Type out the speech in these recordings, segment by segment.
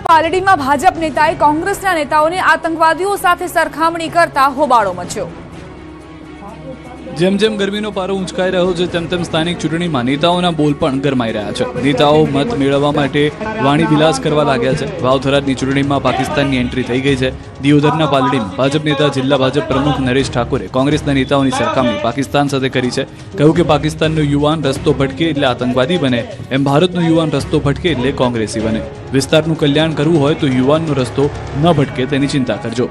પાલડીમાં ભાજપ નેતાએ કોંગ્રેસના નેતાઓને આતંકવાદીઓ સાથે સરખામણી કરતા હોબાળો મચ્યો। જેમ જેમ ગરમીનો પારો ઊંચકાઈ રહ્યો છે તેમ તેમ સ્થાનિક ચૂંટણીમાં નેતાઓના બોલ પણ ગરમાઈ રહ્યા છે। નેતાઓ મત મેળવવા માટે વાણી વિલાસ કરવા લાગ્યા છે। વાવથરાની ચૂંટણીમાં પાકિસ્તાનની એન્ટ્રી થઈ ગઈ છે। દિયોદરના પાલડીમાં ભાજપ નેતા જિલ્લા ભાજપ પ્રમુખ નરેશ ઠાકોરે કોંગ્રેસના નેતાઓની સરખામણી પાકિસ્તાન સાથે કરી છે। કહ્યું કે પાકિસ્તાનનો યુવાન રસ્તો ભટકે એટલે આતંકવાદી બને, એમ ભારતનો યુવાન રસ્તો ભટકે એટલે કોંગ્રેસી બને। વિસ્તારનું કલ્યાણ કરવું હોય તો યુવાનનો રસ્તો ન ભટકે તેની ચિંતા કરજો।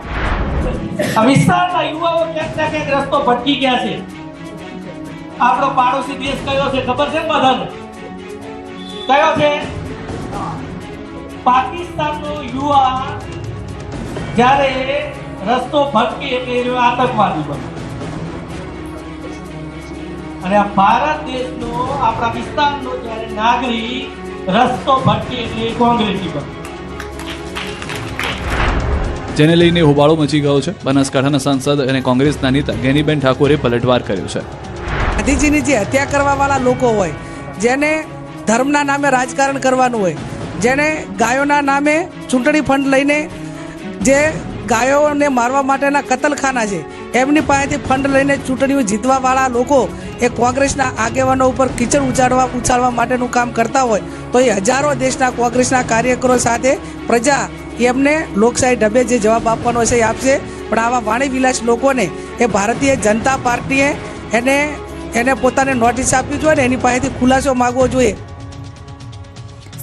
વિસ્તારના યુવાઓ ક્યાંક ના ક્યાંક રસ્તો ભટકી ગયા છે। આપણો પાડોશી દેશ કયો છે ખબર છે બધાને? કયો છે? પાકિસ્તાનનો યુવા જ્યારે રસ્તો ભટકે એટલે આતંકવાદી બને, અને આ ભારત દેશનો આપણા વિસ્તારનો જ્યારે નાગરિક રસ્તો ભટકે એટલે કોંગ્રેસી બને। જેને લઈને હોબાળો મચી ગયો છે। બનાસકાંઠાના સાંસદ અને કોંગ્રેસના નેતા ગેનીબેન ઠાકોરે પલટવાર કર્યો છે। ગાંધીજીની જે હત્યા કરવાવાળા લોકો હોય, જેને ધર્મના નામે રાજકારણ કરવાનું હોય, જેને ગાયોના નામે ચૂંટણી ફંડ લઈને જે ગાયોને મારવા માટેના કતલખાના છે એમની પાસેથી ફંડ લઈને ચૂંટણીઓ જીતવાવાળા લોકો એ કોંગ્રેસના આગેવાનો ઉપર કીચડ ઉછાળવા માટેનું કામ કરતા હોય તો એ હજારો દેશના કોંગ્રેસના કાર્યકરો સાથે પ્રજા એમને લોકશાહી ઢબે જે જવાબ આપવાનો છે એ આપશે। પણ આવા વાણી વિલાસ લોકોને એ ભારતીય જનતા પાર્ટીએ એને પોતાને નોટિસ આપવી જોઈએ ને એની પાસેથી ખુલાસો માંગવો જોઈએ।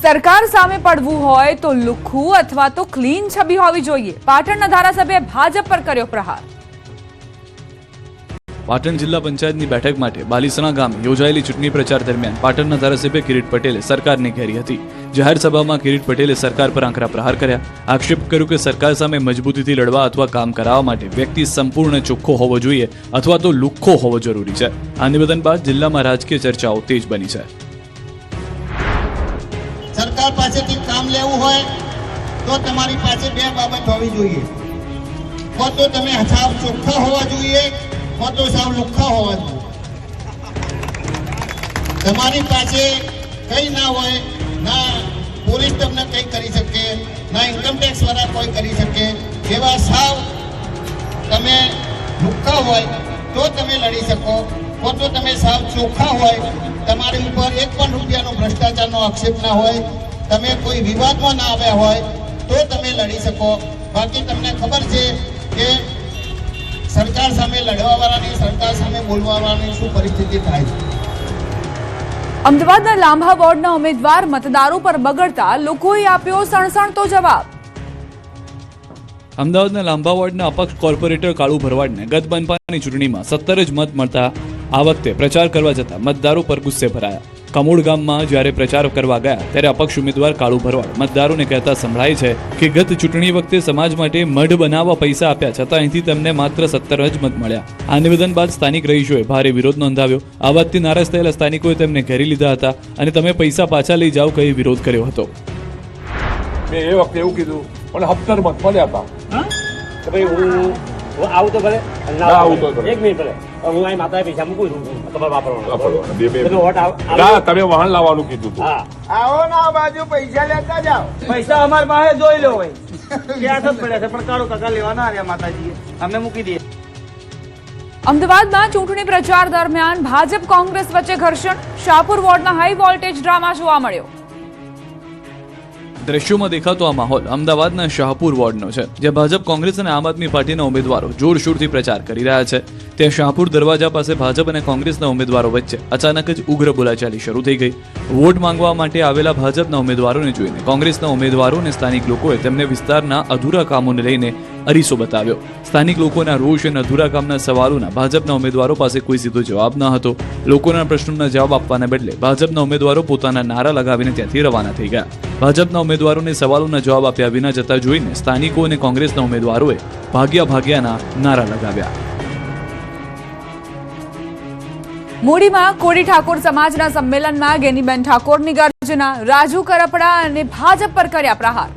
સરકાર સામે પડવું હોય તો લુખ્ખું અથવા તો ક્લીન છબી હોવી જોઈએ। પાટણના ધારાસભ્ય ભાજપ પર કર્યો પ્રહાર। પાટણ જિલ્લા પંચાયતની બેઠક માટે બાલીસણા ગામે યોજાયેલી ચૂંટણી પ્રચાર દરમિયાન પાટણના ધારાસભ્ય કિરીટ પટેલે સરકારને ઘેરી હતી। જાહેર સભામાં કિરીટ પટેલે સરકાર પર આકરા પ્રહાર કર્યા। આક્ષેપ કર્યો કે સરકાર સામે મજબૂતીથી લડવા અથવા કામ કરાવવા માટે વ્યક્તિ સંપૂર્ણ ચોખ્ખો હોવો જોઈએ અથવા તો લુખ્ખો હોવો જરૂરી છે। આ નિવેદન બાદ જિલ્લામાં રાજકીય ચર્ચાઓ તેજ બની છે। સરકાર પાસેથી કામ લેવું હોય તો તમારી પાસે બે બાબત હોવી જોઈએ, કો તો તમે સાવ ચોખ્ખા હોવા જોઈએ, કો તો સાવ લુખ્ખા હોવા જોઈએ। તમારી પાસે કઈ ના હોય, ના પોલીસ તમને કઈ કરી શકે, ના ઇન્કમ ટેક્સ વાળા કોઈ કરી શકે, એવા સાવ તમે લુખ્ખા હોય તો તમે લડી શકો, કો તો તમે સાવ ચોખ્ખા હોય, તમારી ઉપર એક પણ રૂપિયાનો ભ્રષ્ટાચારનો આક્ષેપ ના હોય, તમે કોઈ વિવાદમાં ના આવ્યા હોય તો તમે લડી શકો। બાકી તમને ખબર છે કે સરકાર સામે લડવાવાળાની, સરકાર સામે બોલવાવાળાની શું પરિસ્થિતિ થાય છે। અમદાવાદના લાંભા વોર્ડના ઉમેદવાર મતદારો પર બગડતા લોકોએ આપ્યો સણસણતો જવાબ। અમદાવાદના લાંબા વોર્ડના અપક્ષ કોર્પોરેટર કાળુ ભરવાડને ગત બનપાની ચૂંટણીમાં 17 જ મત મળતા આ વખતે પ્રચાર કરવા જતા મતદારો પર ગુસ્સે ભરાયા। કમોડ ગામમાં જ્યારે પ્રચાર કરવા ગયા ત્યારે અપક્ષ ઉમેદવાર કાળુ ભરવાડ મતદારોને કહેતા સંભળાય છે કે ગત ચૂંટણી વખતે સમાજ માટે મઢ બનાવવા પૈસા આપ્યા છતાં અહીંથી તેમને માત્ર 17 જ મત મળ્યા। આ નિવેદન બાદ સ્થાનિક રહીશોએ ભારે વિરોધ નોંધાવ્યો। આ વાતથી નારાજ થયેલા સ્થાનિકોએ તેમને ઘેરી લીધા હતા અને તમે પૈસા પાછા લઈ જાઓ કહી વિરોધ કર્યો હતો। મેં એ વખતે એવું કીધું પણ 17 મત મળ્યા હતા કે ભાઈ હું આવું તો ભલે ના આવું તો એક મિનિટ ભલે હું અહીં માતા પૈસા મૂકું છું તમારે વાપરવાનું તમે વાહન લાવવાનું કીધું હતું। આવો ના બાજુ પૈસા લેતા જાઓ, પૈસા અમારી પાસે જોઈ લો ભાઈ ક્યાં જ પડ્યા છે, પણ કાળુ કાકા લેવાના આવ્યા માતાજીએ, અમે મૂકી દઈએ। અમદાવાદમાં ચૂંટણી પ્રચાર દરમિયાન ભાજપ કોંગ્રેસ વચ્ચે ઘર્ષણ। શાહપુર વોર્ડના હાઈ વોલ્ટેજ ડ્રામા જોવા મળ્યો। દ્રશ્યોમાં દેખાતો આ માહોલ અમદાવાદના શાહપુર વોર્ડનો છે, જ્યાં ભાજપ કોંગ્રેસ અને આમ આદમી પાર્ટીના ઉમેદવારો જોરશોરથી પ્રચાર કરી રહ્યા છે। ત્યાં શાહપુર દરવાજા પાસે ભાજપ અને કોંગ્રેસના ઉમેદવારો વચ્ચે અચાનક જ ઉગ્ર બોલાચાલી શરૂ થઈ ગઈ। વોટ માંગવા માટે આવેલા ભાજપના ઉમેદવારોને જોઈને કોંગ્રેસના ઉમેદવારો અને સ્થાનિક લોકોએ તેમને વિસ્તારના અધૂરા કામોને લઈને અરીસો બતાવ્યો। સ્થાનિક લોકોના રોષ અને અધૂરા કામના સવાલોના ભાજપના ઉમેદવારો પાસે કોઈ સીધો જવાબ ન હતો। લોકોના પ્રશ્નોના જવાબ આપવાના બદલે ભાજપના ઉમેદવારો પોતાના નારા લગાવીને ત્યાંથી રવાના થઈ ગયા। ભાજપના ઉમેદવારોને સવાલોના જવાબ આપ્યા વિના જતા જોઈને સ્થાનિકો અને કોંગ્રેસના ઉમેદવારોએ ભાગ્યાના નારા લગાવ્યા। મૂડીમાં કોળી ઠાકોર સમાજના સંમેલનમાં ગેનીબેન ઠાકોરની ગર્જના। રાજુ કરપડા અને ભાજપ પર કર્યા પ્રહાર।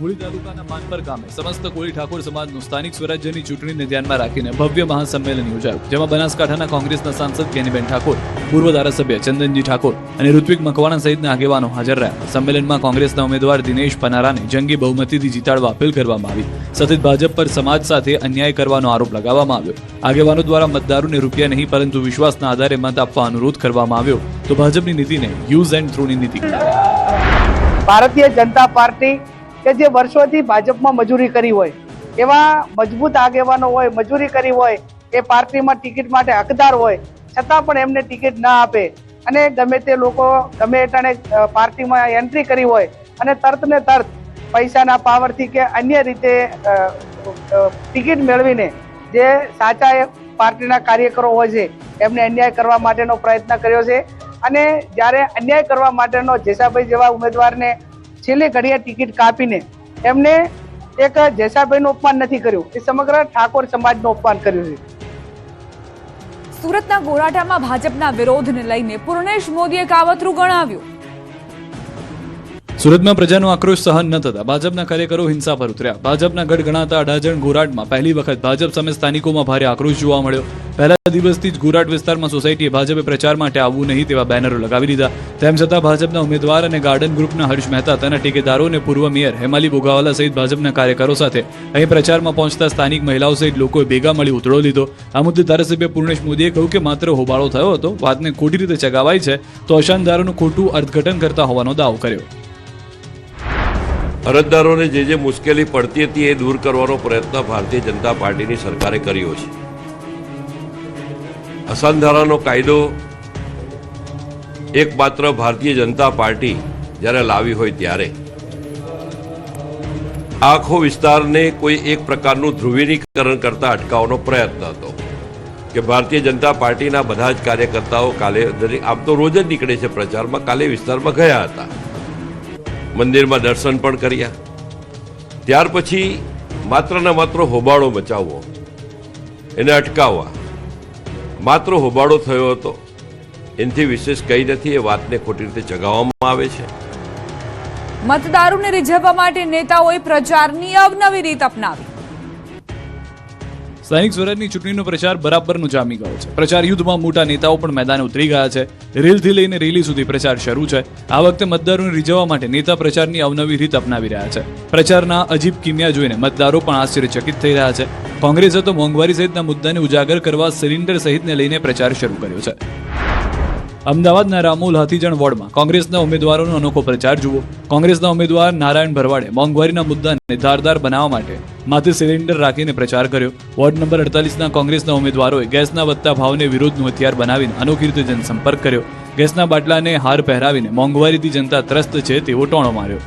મૂળી તાલુકાના માનપર ગામે સમસ્ત કોળી ઠાકોર સમાજનું સ્થાનિક સ્વરાજ્યની ચૂંટણીને ધ્યાનમાં રાખીને ભવ્ય મહાસંમેલન યોજાયું, જેમાં બનાસકાંઠાના કોંગ્રેસના સાંસદ ગેનીબેન ઠાકોર, પૂર્વ ધારાસભ્ય ચંદનજી ઠાકોર અને ઋત્વિક મકવાણા સહિતના આગેવાનો હાજર રહ્યા. સંમેલનમાં કોંગ્રેસના ઉમેદવાર દિનેશ પનારાને જંગી બહુમતીથી જીતાડવા અપીલ કરવામાં આવી. સાથે સાથે ભાજપ પર સમાજ સાથે અન્યાય કરવાનો આરોપ લગાવવામાં આવ્યો. આગેવાનો દ્વારા મતદારોને રૂપિયા નહીં પરંતુ વિશ્વાસના આધારે મત આપવા અનુરોધ કરવામાં આવ્યો. તો ભાજપની નીતિને યુઝ એન્ડ થ્રોની નીતિ. ભારતીય જનતા પાર્ટી કે જે વર્ષોથી ભાજપમાં મજૂરી કરી હોય એવા મજબૂત આગેવાનો હોય, મજૂરી કરી હોય, એ પાર્ટીમાં ટિકિટ માટે હકદાર હોય, છતાં પણ એમને ટિકિટ ના આપે અને ગમે તે લોકો ગમે એટલાને પાર્ટીમાં એન્ટ્રી કરી હોય અને તરત ને તરત પૈસાના પાવરથી કે અન્ય રીતે ટિકિટ મેળવીને જે સાચા પાર્ટીના કાર્યકરો હોય છે એમને અન્યાય કરવા માટેનો પ્રયત્ન કર્યો છે. અને જ્યારે અન્યાય કરવા માટેનો જેસાભાઈ જેવા ઉમેદવારને છેલ્લી ઘડીએ ટિકિટ કાપીને એમને એક જેસાભાઈનું અપમાન નથી કર્યું, એ સમગ્ર ઠાકોર સમાજનું અપમાન કર્યું છે. સુરતના ગોરાટામાં ભાજપના વિરોધને લઈને પૂર્ણેશ મોદીએ કાવતરું ગણાવ્યું. સુરતમાં પ્રજાનો આક્રોશ સહન ન થતા ભાજપના કાર્યકરો હિંસા પર ઉતર્યા. ભાજપના ગઢ ગણાતા અડાજણ ગોરાટમાં પહેલી વખત ભાજપ સામે સ્થાનિકોમાં ભારે આક્રોશ જોવા મળ્યો. પહેલા દિવસથી જ ગોરાટ વિસ્તારમાં સોસાયટીએ ભાજપે પ્રચાર માટે આવવું નહીં તેવા બેનરો લગાવી દીધા. તેમ છતાં ભાજપના ઉમેદવાર અને ગાર્ડન ગ્રુપના હર્ષ મહેતા, તેના ટેકેદારો અને પૂર્વ મેયર હેમાલી બોગાવાલા સહિત ભાજપના કાર્યકરો સાથે અહીં પ્રચારમાં પહોંચતા સ્થાનિક મહિલાઓ સહિત લોકોએ ભેગા મળી ઉતળો લીધો. આ મુદ્દે ધારાસભ્ય પૂર્ણેશ મોદીએ કહ્યું કે માત્ર હોબાળો થયો હતો, વાતને ખોટી રીતે ચગાવાઈ છે તો અશાંતદારોનું ખોટું અર્થઘટન કરતા હોવાનો દાવો કર્યો. અરજદારોને જે મુશ્કેલી પડતી હતી એ દૂર કરવાનો પ્રયત્ન ભારતીય જનતા પાર્ટીની સરકારે કર્યો છે. અસાધારણનો કાયદો એકમાત્ર ભારતીય જનતા પાર્ટી જ્યારે લાવી હોય ત્યારે આખો વિસ્તારને કોઈ એક પ્રકારનું ધ્રુવીકરણ કરતા અટકાવવાનો પ્રયત્ન હતો કે ભારતીય જનતા પાર્ટીના બધા જ કાર્યકર્તાઓ કાલે, આમ તો રોજ જ નીકળે છે પ્રચારમાં, કાલે વિસ્તારમાં ગયા હતા, મંદિરમાં દર્શન પણ કર્યા. ત્યાર પછી માત્ર ને માત્ર હોબાળો મચાવવો, એને અટકાવવા, માત્ર હોબાળો થયો હતો, એનાથી વિશેષ કંઈ નથી. એ વાતને ખોટી રીતે ચગાવવામાં આવે છે. મતદારોને રીઝવવા માટે નેતાઓએ પ્રચારની અવનવી રીત અપનાવી. સ્થાનિક સ્વરાજની ચૂંટણીનો પ્રચાર બરાબરનો જામી ગયો છે. પ્રચાર યુદ્ધમાં મોટા નેતાઓ પણ મેદાને ઉતરી ગયા છે. રેલથી લઈને રેલી સુધી પ્રચાર શરૂ છે. આ વખતે મતદારોને રીઝવવા માટે નેતા પ્રચારની અવનવી રીત અપનાવી રહ્યા છે. પ્રચારના અજીબ કિમિયા જોઈને મતદારો પણ આશ્ચર્યચકિત થઈ રહ્યા છે. કોંગ્રેસે તો મોંઘવારી સહિતના મુદ્દાને ઉજાગર કરવા સિલિન્ડર સહિતને લઈને પ્રચાર શરૂ કર્યો છે. અમદાવાદના રામોલ હાથીજણ વોર્ડમાં કોંગ્રેસના ઉમેદવારોનો અનોખો પ્રચાર જુઓ. કોંગ્રેસના ઉમેદવાર નારાયણ ભરવાડે મોંઘવારીના મુદ્દાને ધારદાર બનાવવા માટે માથે સિલિન્ડર રાખીને પ્રચાર કર્યો. વોર્ડ નંબર 48ના કોંગ્રેસના ઉમેદવારોએ ગેસના વધતા ભાવને વિરોધનું હથિયાર બનાવીને અનોખી રીતે જનસંપર્ક કર્યો. ગેસના બાટલાને હાર પહેરાવીને મોંઘવારીથી જનતા ત્રસ્ત છે તેવો ટોણો માર્યો.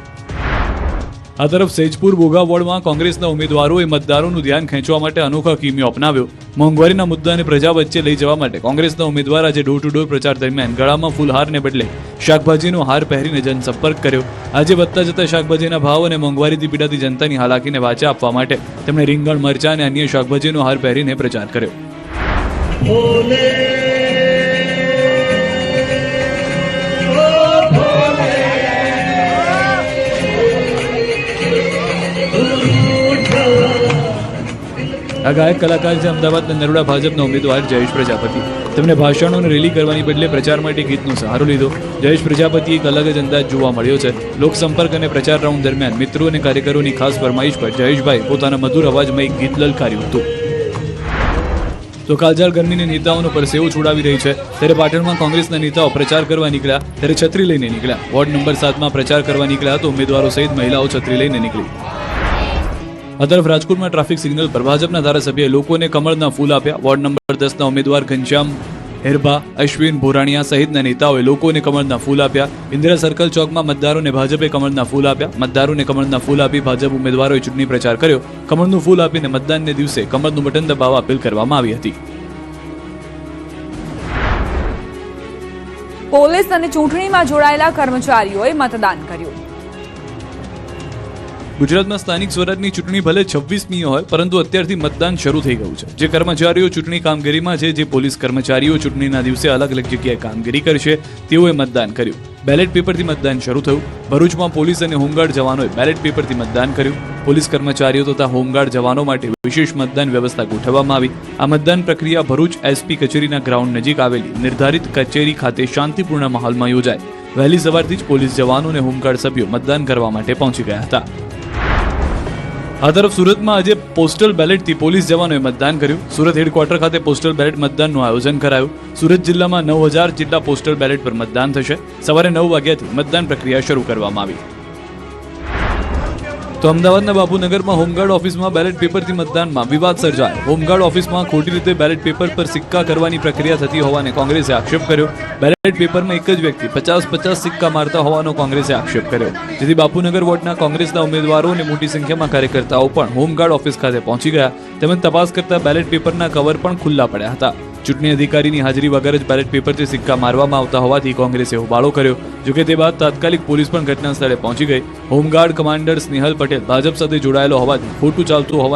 આ તરફ સૈજપુર બોગા વોર્ડમાં કોંગ્રેસના ઉમેદવારોએ મતદારોનું ધ્યાન ખેંચવા માટે અનોખા કિમિયો અપનાવ્યો. મોંઘવારીના મુદ્દાને પ્રજા વચ્ચે લઈ જવા માટે કોંગ્રેસના ઉમેદવાર આજે ડોર ટુ ડોર પ્રચાર દરમિયાન ગળામાં ફૂલહારને બદલે શાકભાજીનો હાર પહેરીને જનસંપર્ક કર્યો. આજે વધતા જતા શાકભાજીના ભાવ અને મોંઘવારીથી પીડાતી જનતાની હાલાકીને વાચા આપવા માટે તેમણે રીંગણ, મરચાં અને અન્ય શાકભાજીનો હાર પહેરીને પ્રચાર કર્યો. આ ગાયક કલાકાર છે અમદાવાદના નરોડા ભાજપના ઉમેદવાર જયેશ પ્રજાપતિ. તેમણે ભાષણો અને રેલી કરવાની બદલે પ્રચાર માટે ગીતનો સહારો લીધો. જયેશ પ્રજાપતિ એક અલગ જ અંદાજ જોવા મળ્યો છે. લોકસંપર્ક અને પ્રચાર રાઉન્ડ દરમિયાન મિત્રો અને કાર્યકરોની ખાસ ફરમાઈશ પર જયેશભાઈ પોતાના મધુર અવાજમાં એક ગીત લલકાર્યું હતું. તો કાળઝાળ ગરમીને નેતાઓનો પરસેવો છોડાવી રહી છે ત્યારે પાટણમાં કોંગ્રેસના નેતાઓ પ્રચાર કરવા નીકળ્યા ત્યારે છત્રી લઈને નીકળ્યા. વોર્ડ નંબર 7માં પ્રચાર કરવા નીકળ્યા તો ઉમેદવારો સહિત મહિલાઓ છત્રી લઈને નીકળી. આ તરફ રાજકોટમાં ટ્રાફિક સિગ્નલ પર ભાજપના ધારાસભ્યએ લોકોને કમળના ફૂલ આપ્યા. વોર્ડ નંબર 10ના ઉમેદવાર ઘનશ્યામ હેરબા, અશ્વિન ભોરાણીયા સહિતના નેતાઓએ લોકોને કમળના ફૂલ આપ્યા. ઇન્દિરા સર્કલ ચોકમાં મતદારોને ભાજપે કમળના ફૂલ આપ્યા. મતદારોને કમળના ફૂલ આપી ભાજપ ઉમેદવારોએ ચૂંટણી પ્રચાર કર્યો. કમળનું ફૂલ આપીને મતદાનને દિવસે કમળનું બટન દબાવવા અપીલ કરવામાં આવી હતી. પોલીસ અને ચૂંટણીમાં જોડાયેલા કર્મચારીઓએ મતદાન કર્યું. ગુજરાતમાં સ્થાનિક સ્વરાજની ચૂંટણી ભલે 26મી હોય, પરંતુ અત્યારથી મતદાન શરૂ થઈ ગયું છે. જે કર્મચારીઓ ચૂંટણી કામગીરીમાં છે, જે પોલીસ કર્મચારીઓ ચૂંટણીના દિવસે અલગ અલગ જગ્યાએ કામગીરી કરશે, તેઓએ મતદાન કર્યું. બેલેટ પેપરથી મતદાન શરૂ થયું. ભરૂચમાં પોલીસ અને હોમગાર્ડ જવાનોએ બેલેટ પેપરથી મતદાન કર્યું. પોલીસ કર્મચારીઓ તથા હોમગાર્ડ જવાનો માટે વિશેષ મતદાન વ્યવસ્થા ગોઠવવામાં આવી. આ મતદાન પ્રક્રિયા ભરૂચ એસપી કચેરીના ગ્રાઉન્ડ નજીક આવેલી નિર્ધારિત કચેરી ખાતે શાંતિપૂર્ણ માહોલમાં યોજાઈ. વહેલી સવારથી જ પોલીસ જવાનો અને હોમગાર્ડ સભ્યો મતદાન કરવા માટે પહોંચી ગયા હતા. આ તરફ સુરતમાં આજે પોસ્ટલ બેલેટથી પોલીસ જવાનોએ મતદાન કર્યું. સુરત હેડક્વાર્ટર ખાતે પોસ્ટલ બેલેટ મતદાનનું આયોજન કરાયું. સુરત જિલ્લામાં 9000 જેટલા પોસ્ટલ બેલેટ પર મતદાન થશે. સવારે 9 વાગ્યાથી મતદાન પ્રક્રિયા શરૂ કરવામાં આવી. તો અમદાવાદના બાપુનગરમાં હોમગાર્ડ ઓફિસમાં બેલેટ પેપરથી મતદાનમાં વિવાદ સર્જાયો. હોમગાર્ડ ઓફિસમાં ખોટી રીતે બેલેટ પેપર પર સિક્કા કરવાની પ્રક્રિયા થતી હોવાને કોંગ્રેસે આક્ષેપ કર્યો. બેલેટ પેપરમાં એક જ વ્યક્તિ 50-50 સિક્કા મારતા હોવાનો કોંગ્રેસે આક્ષેપ કર્યો. જેથી બાપુનગર વોર્ડના કોંગ્રેસના ઉમેદવારો અને મોટી સંખ્યામાં કાર્યકર્તાઓ પણ હોમગાર્ડ ઓફિસ ખાતે પહોંચી ગયા. તેમજ તપાસ કરતા બેલેટ પેપરના કવર પણ ખુલ્લા પડ્યા હતા. ચૂંટણી અધિકારીની હાજરી વગર જ બેલેટ પેપરથી સિક્કા મારવામાં આવતા હોવાથી કોંગ્રેસે હોબાળો કર્યો. જોકે તે બાદ તાત્કાલિક પોલીસ પણ ઘટના સ્થળે પહોંચી ગઈ. હોમગાર્ડ કમાન્ડર સ્નેહલ પટેલ ભાજપ સાથે જોડાયેલો હોવાથી ખોટું ચાલતું હોવા